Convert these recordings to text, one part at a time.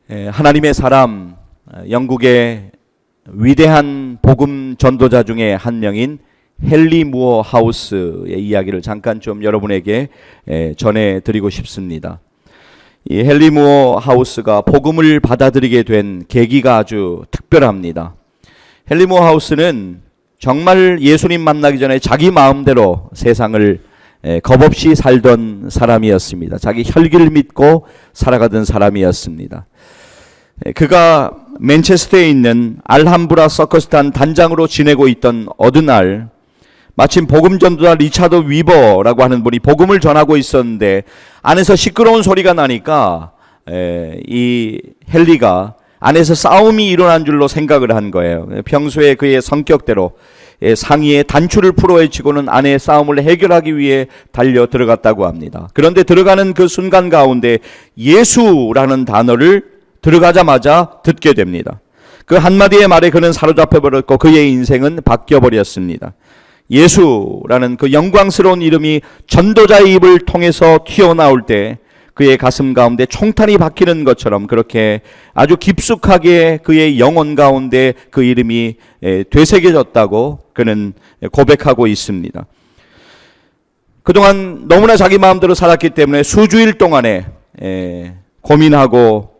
하나님의 사람, 영국의 위대한 복음 전도자 중에 한 명인 헨리 무어 하우스의 이야기를 잠깐 좀 여러분에게 전해드리고 싶습니다. 이 헨리 무어 하우스가 복음을 받아들이게 된 계기가 아주 특별합니다. 헨리 무어 하우스는 정말 예수님 만나기 전에 자기 마음대로 세상을 겁없이 살던 사람이었습니다. 자기 혈기를 믿고 살아가던 사람이었습니다. 그가 맨체스터에 있는 알함브라 서커스단 단장으로 지내고 있던 어느 날 마침 복음 전도자 리차드 위버라고 하는 분이 복음을 전하고 있었는데 안에서 시끄러운 소리가 나니까 이 헨리가 안에서 싸움이 일어난 줄로 생각을 한 거예요. 평소에 그의 성격대로 상의에 단추를 풀어헤치고는 안의 싸움을 해결하기 위해 달려 들어갔다고 합니다. 그런데 들어가는 그 순간 가운데 예수라는 단어를 들어가자마자 듣게 됩니다. 그 한마디의 말에 그는 사로잡혀 버렸고 그의 인생은 바뀌어 버렸습니다. 예수라는 그 영광스러운 이름이 전도자의 입을 통해서 튀어나올 때 그의 가슴 가운데 총탄이 박히는 것처럼 그렇게 아주 깊숙하게 그의 영혼 가운데 그 이름이 되새겨졌다고 그는 고백하고 있습니다. 그동안 너무나 자기 마음대로 살았기 때문에 수주일 동안에 고민하고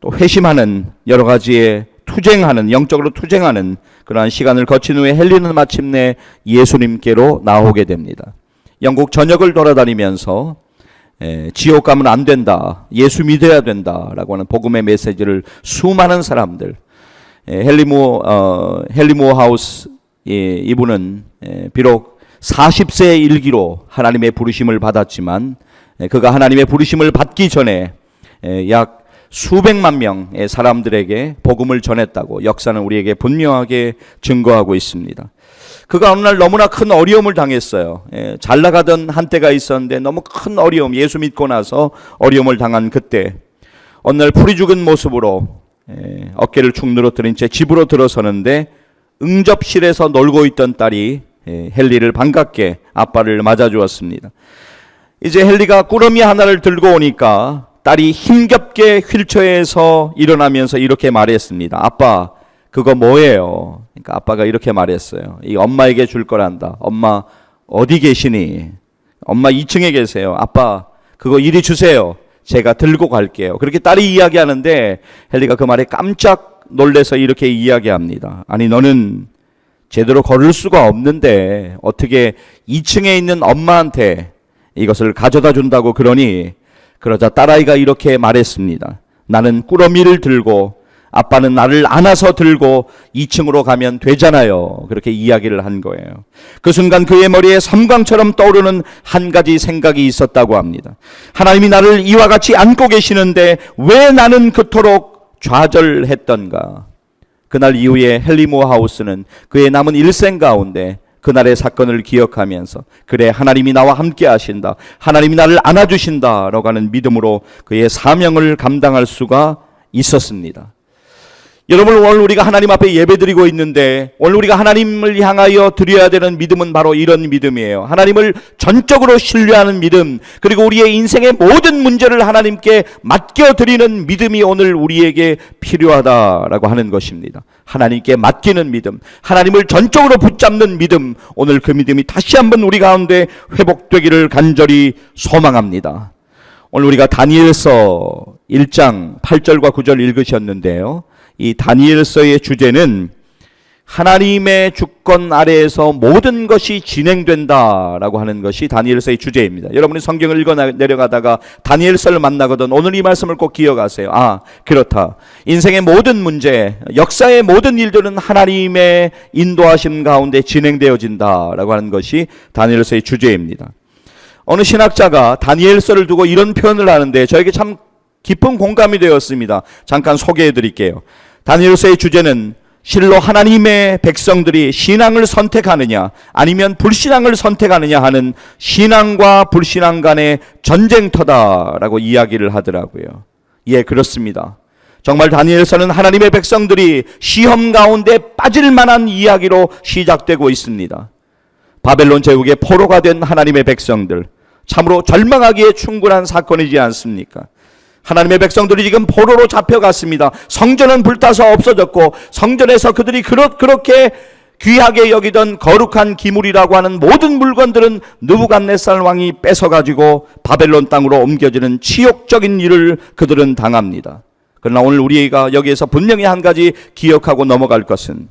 또 회심하는 여러 가지의 투쟁하는, 영적으로 투쟁하는 그러한 시간을 거친 후에 헨리는 마침내 예수님께로 나오게 됩니다. 영국 전역을 돌아다니면서 지옥 가면 안 된다, 예수 믿어야 된다라고 하는 복음의 메시지를 수많은 사람들, 헨리 무어 하우스 이분은 비록 40세의 일기로 하나님의 부르심을 받았지만 그가 하나님의 부르심을 받기 전에 약 수백만 명의 사람들에게 복음을 전했다고 역사는 우리에게 분명하게 증거하고 있습니다. 그가 어느 날 너무나 큰 어려움을 당했어요. 잘 나가던 한때가 있었는데 너무 큰 어려움, 예수 믿고 나서 어려움을 당한 그때 어느 날 풀이 죽은 모습으로 어깨를 축 늘어뜨린 채 집으로 들어서는데 응접실에서 놀고 있던 딸이 헨리를 반갑게 아빠를 맞아주었습니다. 이제 헨리가 꾸러미 하나를 들고 오니까 딸이 힘겹게 휠체어에서 일어나면서 이렇게 말했습니다. 아빠, 그거 뭐예요? 그러니까 아빠가 이렇게 말했어요. 이 엄마에게 줄 거란다. 엄마 어디 계시니? 엄마 2층에 계세요. 아빠, 그거 이리 주세요. 제가 들고 갈게요. 그렇게 딸이 이야기하는데 헨리가 그 말에 깜짝 놀라서 이렇게 이야기합니다. 아니, 너는 제대로 걸을 수가 없는데 어떻게 2층에 있는 엄마한테 이것을 가져다 준다고 그러니? 그러자 딸아이가 이렇게 말했습니다. 나는 꾸러미를 들고 아빠는 나를 안아서 들고 2층으로 가면 되잖아요. 그렇게 이야기를 한 거예요. 그 순간 그의 머리에 섬광처럼 떠오르는 한 가지 생각이 있었다고 합니다. 하나님이 나를 이와 같이 안고 계시는데 왜 나는 그토록 좌절했던가. 그날 이후에 헨리 무어 하우스는 그의 남은 일생 가운데 그날의 사건을 기억하면서 그래, 하나님이 나와 함께 하신다, 하나님이 나를 안아주신다라고 하는 믿음으로 그의 사명을 감당할 수가 있었습니다. 여러분, 오늘 우리가 하나님 앞에 예배드리고 있는데 오늘 우리가 하나님을 향하여 드려야 되는 믿음은 바로 이런 믿음이에요. 하나님을 전적으로 신뢰하는 믿음, 그리고 우리의 인생의 모든 문제를 하나님께 맡겨드리는 믿음이 오늘 우리에게 필요하다라고 하는 것입니다. 하나님께 맡기는 믿음, 하나님을 전적으로 붙잡는 믿음, 오늘 그 믿음이 다시 한번 우리 가운데 회복되기를 간절히 소망합니다. 오늘 우리가 다니엘서 1장 8절과 9절 읽으셨는데요. 이 다니엘서의 주제는 하나님의 주권 아래에서 모든 것이 진행된다라고 하는 것이 다니엘서의 주제입니다. 여러분이 성경을 읽어 내려가다가 다니엘서를 만나거든 오늘 이 말씀을 꼭 기억하세요. 아, 그렇다. 인생의 모든 문제, 역사의 모든 일들은 하나님의 인도하심 가운데 진행되어진다라고 하는 것이 다니엘서의 주제입니다. 어느 신학자가 다니엘서를 두고 이런 표현을 하는데 저에게 참 깊은 공감이 되었습니다. 잠깐 소개해 드릴게요. 다니엘서의 주제는 실로 하나님의 백성들이 신앙을 선택하느냐 아니면 불신앙을 선택하느냐 하는 신앙과 불신앙 간의 전쟁터다라고 이야기를 하더라고요. 예, 그렇습니다. 정말 다니엘서는 하나님의 백성들이 시험 가운데 빠질 만한 이야기로 시작되고 있습니다. 바벨론 제국의 포로가 된 하나님의 백성들, 참으로 절망하기에 충분한 사건이지 않습니까? 하나님의 백성들이 지금 포로로 잡혀갔습니다. 성전은 불타서 없어졌고 성전에서 그들이 그렇게 귀하게 여기던 거룩한 기물이라고 하는 모든 물건들은 느부갓네살 왕이 뺏어가지고 바벨론 땅으로 옮겨지는 치욕적인 일을 그들은 당합니다. 그러나 오늘 우리가 여기에서 분명히 한 가지 기억하고 넘어갈 것은,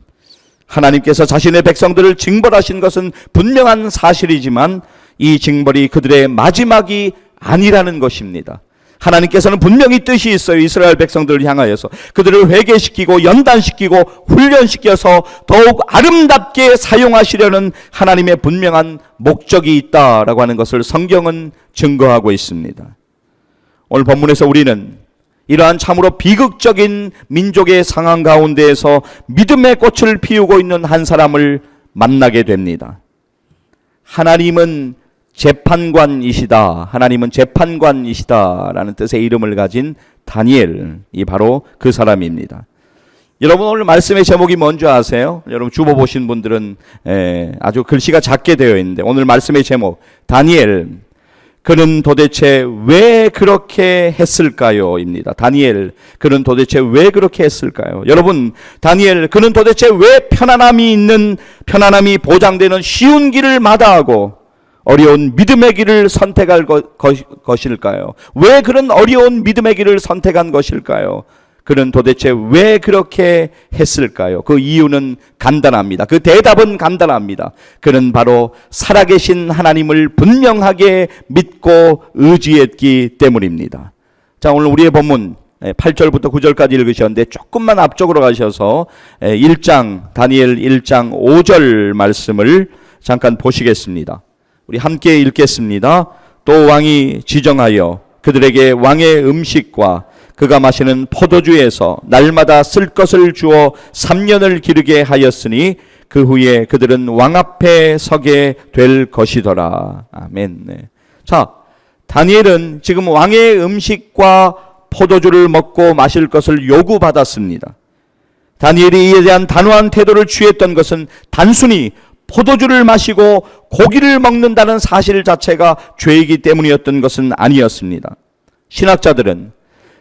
하나님께서 자신의 백성들을 징벌하신 것은 분명한 사실이지만 이 징벌이 그들의 마지막이 아니라는 것입니다. 하나님께서는 분명히 뜻이 있어요. 이스라엘 백성들을 향하여서 그들을 회개시키고 연단시키고 훈련시켜서 더욱 아름답게 사용하시려는 하나님의 분명한 목적이 있다라고 하는 것을 성경은 증거하고 있습니다. 오늘 본문에서 우리는 이러한 참으로 비극적인 민족의 상황 가운데에서 믿음의 꽃을 피우고 있는 한 사람을 만나게 됩니다. 하나님은 재판관이시다. 하나님은 재판관이시다라는 뜻의 이름을 가진 다니엘이 바로 그 사람입니다. 여러분, 오늘 말씀의 제목이 뭔지 아세요? 여러분 주보 보신 분들은 아주 글씨가 작게 되어 있는데, 오늘 말씀의 제목 다니엘, 그는 도대체 왜 그렇게 했을까요? 입니다. 다니엘, 그는 도대체 왜 그렇게 했을까요? 여러분, 다니엘, 그는 도대체 왜 편안함이 보장되는 쉬운 길을 마다하고 어려운 믿음의 길을 선택할 것일까요? 왜 그런 어려운 믿음의 길을 선택한 것일까요? 그는 도대체 왜 그렇게 했을까요? 그 이유는 간단합니다. 그 대답은 간단합니다. 그는 바로 살아계신 하나님을 분명하게 믿고 의지했기 때문입니다. 자, 오늘 우리의 본문 8절부터 9절까지 읽으셨는데 조금만 앞쪽으로 가셔서 1장, 다니엘 1장 5절 말씀을 잠깐 보시겠습니다. 우리 함께 읽겠습니다. 또 왕이 지정하여 그들에게 왕의 음식과 그가 마시는 포도주에서 날마다 쓸 것을 주어 3년을 기르게 하였으니 그 후에 그들은 왕 앞에 서게 될 것이더라. 아멘. 네. 자, 다니엘은 지금 왕의 음식과 포도주를 먹고 마실 것을 요구받았습니다. 다니엘이 이에 대한 단호한 태도를 취했던 것은 단순히 포도주를 마시고 고기를 먹는다는 사실 자체가 죄이기 때문이었던 것은 아니었습니다. 신학자들은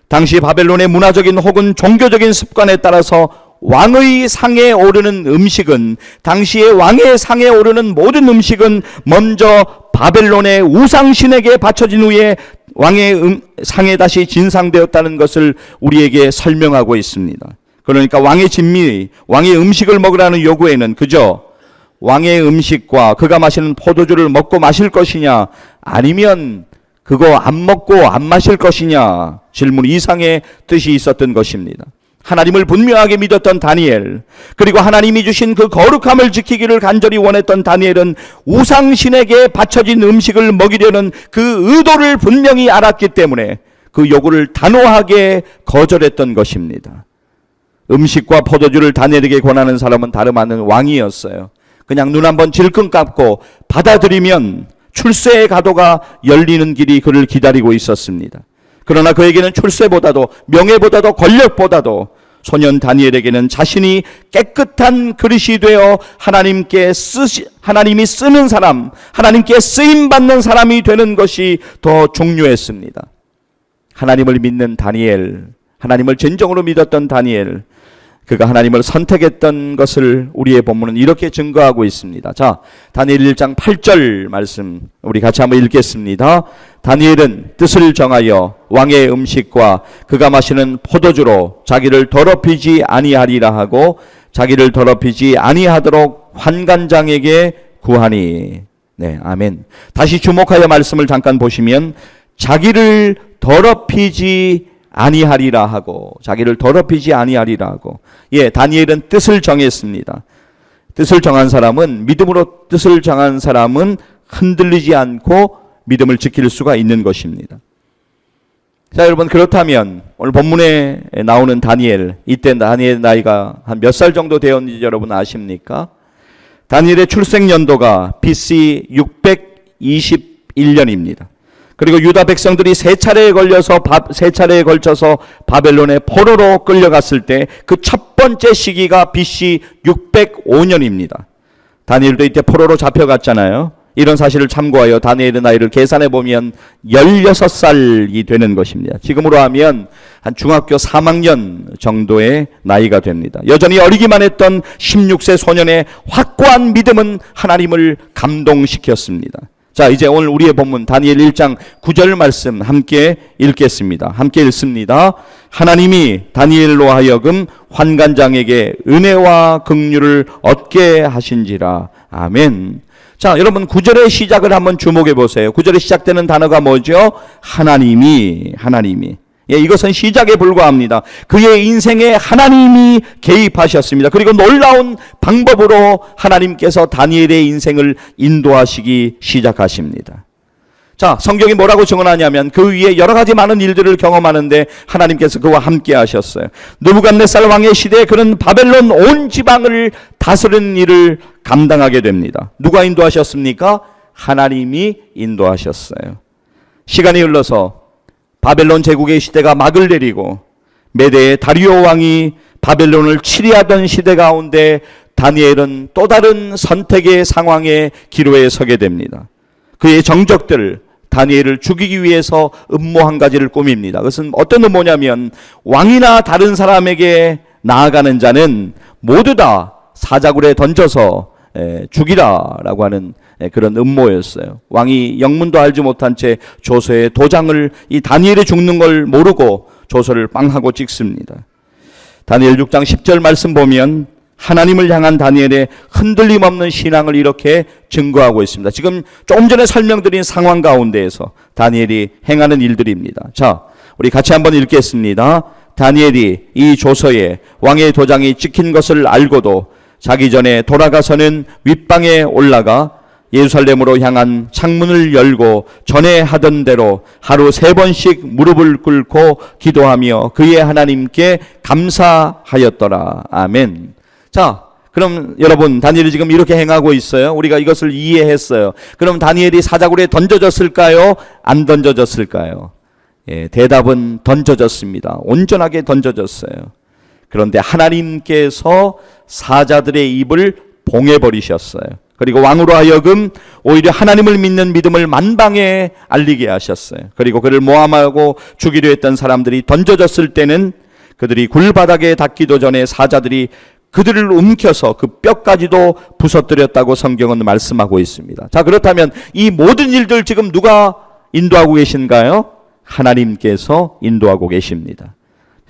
당시 바벨론의 문화적인 혹은 종교적인 습관에 따라서 왕의 상에 오르는 음식은, 당시의 왕의 상에 오르는 모든 음식은 먼저 바벨론의 우상신에게 바쳐진 후에 왕의 상에 다시 진상되었다는 것을 우리에게 설명하고 있습니다. 그러니까 왕의 진미, 왕의 음식을 먹으라는 요구에는 그저 왕의 음식과 그가 마시는 포도주를 먹고 마실 것이냐, 아니면 그거 안 먹고 안 마실 것이냐, 질문 이상의 뜻이 있었던 것입니다. 하나님을 분명하게 믿었던 다니엘, 그리고 하나님이 주신 그 거룩함을 지키기를 간절히 원했던 다니엘은 우상신에게 바쳐진 음식을 먹이려는 그 의도를 분명히 알았기 때문에 그 요구를 단호하게 거절했던 것입니다. 음식과 포도주를 다니엘에게 권하는 사람은 다름 아닌 왕이었어요. 그냥 눈 한번 질끈 감고 받아들이면 출세의 가도가 열리는 길이 그를 기다리고 있었습니다. 그러나 그에게는 출세보다도 명예보다도 권력보다도 소년 다니엘에게는 자신이 깨끗한 그릇이 되어 하나님이 쓰는 사람, 하나님께 쓰임받는 사람이 되는 것이 더 중요했습니다. 하나님을 믿는 다니엘, 하나님을 진정으로 믿었던 다니엘, 그가 하나님을 선택했던 것을 우리의 본문은 이렇게 증거하고 있습니다. 자, 다니엘 1장 8절 말씀 우리 같이 한번 읽겠습니다. 다니엘은 뜻을 정하여 왕의 음식과 그가 마시는 포도주로 자기를 더럽히지 아니하리라 하고 자기를 더럽히지 아니하도록 환관장에게 구하니. 네, 아멘. 다시 주목하여 말씀을 잠깐 보시면 자기를 더럽히지 아니하리라 하고, 자기를 더럽히지 아니하리라 하고, 다니엘은 뜻을 정했습니다. 뜻을 정한 사람은, 믿음으로 뜻을 정한 사람은 흔들리지 않고 믿음을 지킬 수가 있는 것입니다. 자, 여러분, 그렇다면 오늘 본문에 나오는 다니엘, 이때 다니엘 나이가 한 몇 살 정도 되었는지 여러분 아십니까? 다니엘의 출생 연도가 BC 621년입니다. 그리고 유다 백성들이 세 차례에 걸쳐서 바벨론의 포로로 끌려갔을 때 그 첫 번째 시기가 BC 605년입니다. 다니엘도 이때 포로로 잡혀갔잖아요. 이런 사실을 참고하여 다니엘의 나이를 계산해 보면 16살이 되는 것입니다. 지금으로 하면 한 중학교 3학년 정도의 나이가 됩니다. 여전히 어리기만 했던 16세 소년의 확고한 믿음은 하나님을 감동시켰습니다. 자, 이제 오늘 우리의 본문 다니엘 1장 9절 말씀 함께 읽겠습니다. 함께 읽습니다. 하나님이 다니엘로 하여금 환관장에게 은혜와 긍휼을 얻게 하신지라. 아멘. 자, 여러분 9절의 시작을 한번 주목해 보세요. 9절에 시작되는 단어가 뭐죠? 하나님이. 예, 이것은 시작에 불과합니다. 그의 인생에 하나님이 개입하셨습니다. 그리고 놀라운 방법으로 하나님께서 다니엘의 인생을 인도하시기 시작하십니다. 자, 성경이 뭐라고 증언하냐면 그 위에 여러 가지 많은 일들을 경험하는데 하나님께서 그와 함께 하셨어요. 느부갓네살 왕의 시대에 그는 바벨론 온 지방을 다스리는 일을 감당하게 됩니다. 누가 인도하셨습니까? 하나님이 인도하셨어요. 시간이 흘러서 바벨론 제국의 시대가 막을 내리고 메대의 다리오 왕이 바벨론을 치리하던 시대 가운데 다니엘은 또 다른 선택의 상황의 기로에 서게 됩니다. 그의 정적들 다니엘을 죽이기 위해서 음모 한 가지를 꾸밉니다. 그것은 어떤 음모냐면 왕이나 다른 사람에게 나아가는 자는 모두 다 사자굴에 던져서 죽이라라고 하는 그런 음모였어요. 왕이 영문도 알지 못한 채 조서에 도장을 이 다니엘이 죽는 걸 모르고 조서를 빵하고 찍습니다. 다니엘 6장 10절 말씀 보면 하나님을 향한 다니엘의 흔들림 없는 신앙을 이렇게 증거하고 있습니다. 지금 조금 전에 설명드린 상황 가운데에서 다니엘이 행하는 일들입니다. 자, 우리 같이 한번 읽겠습니다. 다니엘이 이 조서에 왕의 도장이 찍힌 것을 알고도 자기 전에 돌아가서는 윗방에 올라가 예루살렘으로 향한 창문을 열고 전에 하던 대로 하루 3번씩 무릎을 꿇고 기도하며 그의 하나님께 감사하였더라. 아멘. 자, 그럼 여러분 다니엘이 지금 이렇게 행하고 있어요. 우리가 이것을 이해했어요. 그럼 다니엘이 사자굴에 던져졌을까요? 안 던져졌을까요? 예, 대답은 던져졌습니다. 온전하게 던져졌어요. 그런데 하나님께서 사자들의 입을 봉해버리셨어요. 그리고 왕으로 하여금 오히려 하나님을 믿는 믿음을 만방에 알리게 하셨어요. 그리고 그를 모함하고 죽이려 했던 사람들이 던져졌을 때는 그들이 굴바닥에 닿기도 전에 사자들이 그들을 움켜서 그 뼈까지도 부서뜨렸다고 성경은 말씀하고 있습니다. 자, 그렇다면 이 모든 일들 지금 누가 인도하고 계신가요? 하나님께서 인도하고 계십니다.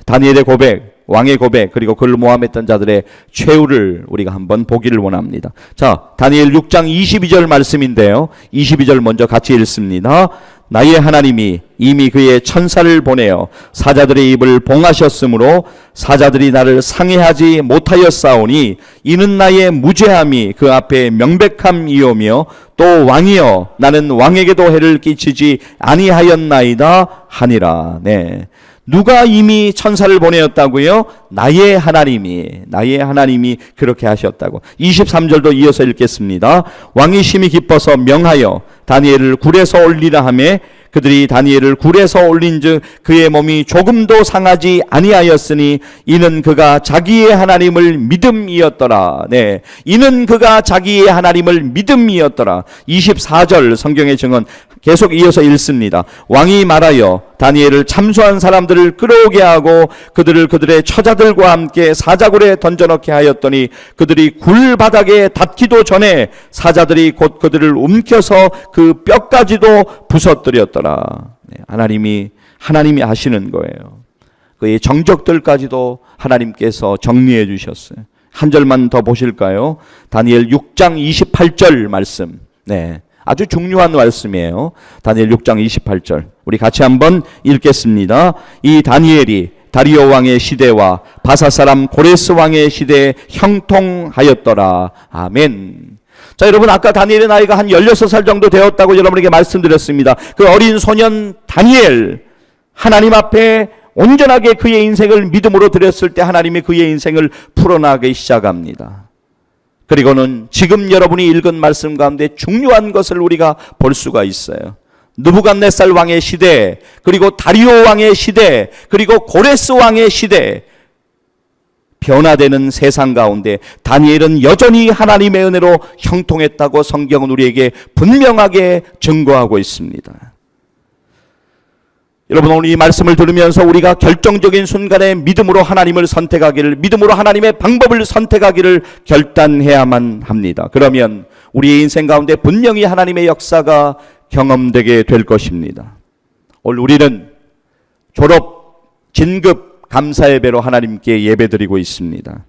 다니엘의 고백, 왕의 고백, 그리고 그를 모함했던 자들의 최후를 우리가 한번 보기를 원합니다. 자, 다니엘 6장 22절 말씀인데요. 22절 먼저 같이 읽습니다. 나의 하나님이 이미 그의 천사를 보내어 사자들의 입을 봉하셨으므로 사자들이 나를 상해하지 못하였사오니 이는 나의 무죄함이 그 앞에 명백함이오며 또 왕이여 나는 왕에게도 해를 끼치지 아니하였나이다 하니라. 네. 누가 이미 천사를 보내었다고요? 나의 하나님이 그렇게 하셨다고. 23절도 이어서 읽겠습니다. 왕이 심히 기뻐서 명하여 다니엘을 굴에서 올리라 하매 그들이 다니엘을 굴에서 올린즉 그의 몸이 조금도 상하지 아니하였으니 이는 그가 자기의 하나님을 믿음이었더라. 네, 이는 그가 자기의 하나님을 믿음이었더라. 24절 성경의 증언 계속 이어서 읽습니다. 왕이 말하여 다니엘을 참소한 사람들을 끌어오게 하고 그들을 그들의 처자들과 함께 사자굴에 던져넣게 하였더니 그들이 굴 바닥에 닿기도 전에 사자들이 곧 그들을 움켜서 그 뼈까지도 부서뜨렸더라. 네, 하나님이 하시는 거예요. 그의 정적들까지도 하나님께서 정리해 주셨어요. 한 절만 더 보실까요? 다니엘 6장 28절 말씀. 네, 아주 중요한 말씀이에요. 다니엘 6장 28절. 우리 같이 한번 읽겠습니다. 이 다니엘이 다리오 왕의 시대와 바사 사람 고레스 왕의 시대에 형통하였더라. 아멘. 자, 여러분 아까 다니엘의 나이가 한 16살 정도 되었다고 여러분에게 말씀드렸습니다. 그 어린 소년 다니엘, 하나님 앞에 온전하게 그의 인생을 믿음으로 드렸을 때 하나님이 그의 인생을 풀어나가기 시작합니다. 그리고는 지금 여러분이 읽은 말씀 가운데 중요한 것을 우리가 볼 수가 있어요. 느부갓네살 왕의 시대, 그리고 다리오 왕의 시대, 그리고 고레스 왕의 시대, 변화되는 세상 가운데 다니엘은 여전히 하나님의 은혜로 형통했다고 성경은 우리에게 분명하게 증거하고 있습니다. 여러분, 오늘 이 말씀을 들으면서 우리가 결정적인 순간에 믿음으로 하나님을 선택하기를, 믿음으로 하나님의 방법을 선택하기를 결단해야만 합니다. 그러면 우리의 인생 가운데 분명히 하나님의 역사가 경험되게 될 것입니다. 오늘 우리는 졸업, 진급, 감사 예배로 하나님께 예배드리고 있습니다.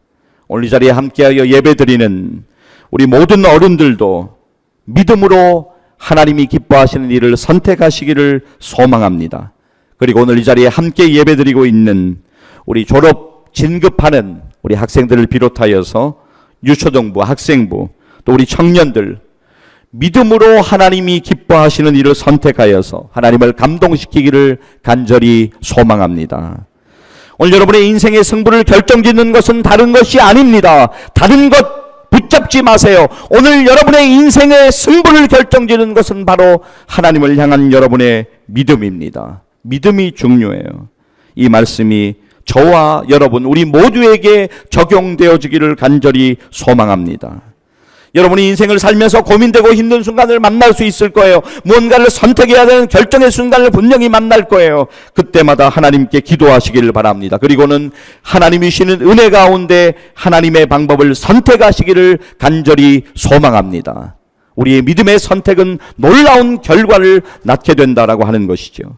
오늘 이 자리에 함께하여 예배드리는 우리 모든 어른들도 믿음으로 하나님이 기뻐하시는 일을 선택하시기를 소망합니다. 그리고 오늘 이 자리에 함께 예배드리고 있는 우리 졸업, 진급하는 우리 학생들을 비롯하여서 유초등부, 학생부, 또 우리 청년들, 믿음으로 하나님이 기뻐하시는 일을 선택하여서 하나님을 감동시키기를 간절히 소망합니다. 오늘 여러분의 인생의 승부를 결정짓는 것은 다른 것이 아닙니다. 다른 것 붙잡지 마세요. 오늘 여러분의 인생의 승부를 결정짓는 것은 바로 하나님을 향한 여러분의 믿음입니다. 믿음이 중요해요. 이 말씀이 저와 여러분, 우리 모두에게 적용되어지기를 간절히 소망합니다. 여러분이 인생을 살면서 고민되고 힘든 순간을 만날 수 있을 거예요. 무언가를 선택해야 되는 결정의 순간을 분명히 만날 거예요. 그때마다 하나님께 기도하시기를 바랍니다. 그리고는 하나님이 주시는 은혜 가운데 하나님의 방법을 선택하시기를 간절히 소망합니다. 우리의 믿음의 선택은 놀라운 결과를 낳게 된다라고 하는 것이죠.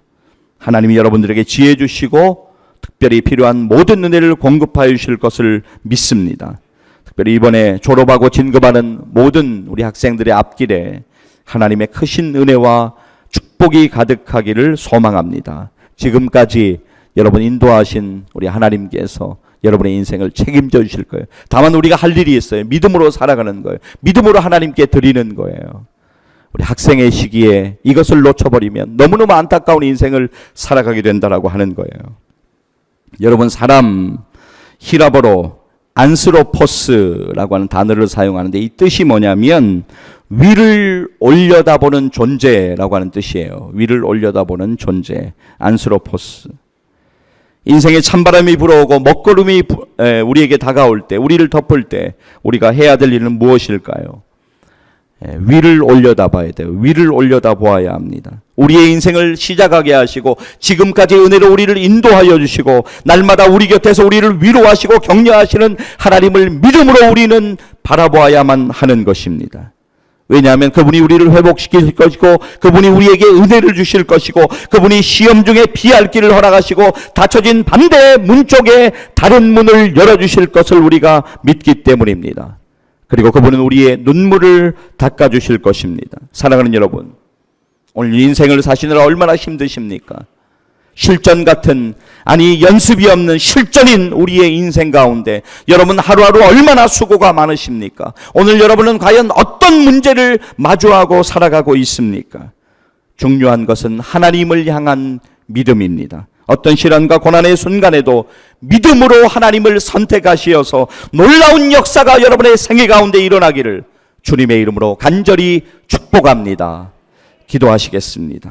하나님이 여러분들에게 지혜 주시고 특별히 필요한 모든 은혜를 공급하여 주실 것을 믿습니다. 특별히 이번에 졸업하고 진급하는 모든 우리 학생들의 앞길에 하나님의 크신 은혜와 축복이 가득하기를 소망합니다. 지금까지 여러분 인도하신 우리 하나님께서 여러분의 인생을 책임져 주실 거예요. 다만 우리가 할 일이 있어요. 믿음으로 살아가는 거예요. 믿음으로 하나님께 드리는 거예요. 우리 학생의 시기에 이것을 놓쳐버리면 너무너무 안타까운 인생을 살아가게 된다라고 하는 거예요. 여러분, 사람 히라보로 안스로포스라고 하는 단어를 사용하는데 이 뜻이 뭐냐면 위를 올려다보는 존재라고 하는 뜻이에요. 위를 올려다보는 존재, 안스로포스. 인생에 찬바람이 불어오고 먹구름이 우리에게 다가올 때, 우리를 덮을 때 우리가 해야 될 일은 무엇일까요? 위를 올려다봐야 돼요. 위를 올려다보아야 합니다. 우리의 인생을 시작하게 하시고 지금까지 은혜로 우리를 인도하여 주시고 날마다 우리 곁에서 우리를 위로하시고 격려하시는 하나님을 믿음으로 우리는 바라보아야만 하는 것입니다. 왜냐하면 그분이 우리를 회복시킬 것이고 그분이 우리에게 은혜를 주실 것이고 그분이 시험 중에 피할 길을 허락하시고 닫혀진 반대의 문 쪽에 다른 문을 열어주실 것을 우리가 믿기 때문입니다. 그리고 그분은 우리의 눈물을 닦아주실 것입니다. 사랑하는 여러분, 오늘 인생을 사시느라 얼마나 힘드십니까? 실전 같은, 아니 연습이 없는 실전인 우리의 인생 가운데 여러분 하루하루 얼마나 수고가 많으십니까? 오늘 여러분은 과연 어떤 문제를 마주하고 살아가고 있습니까? 중요한 것은 하나님을 향한 믿음입니다. 어떤 시련과 고난의 순간에도 믿음으로 하나님을 선택하시어서 놀라운 역사가 여러분의 생애 가운데 일어나기를 주님의 이름으로 간절히 축복합니다. 기도하시겠습니다.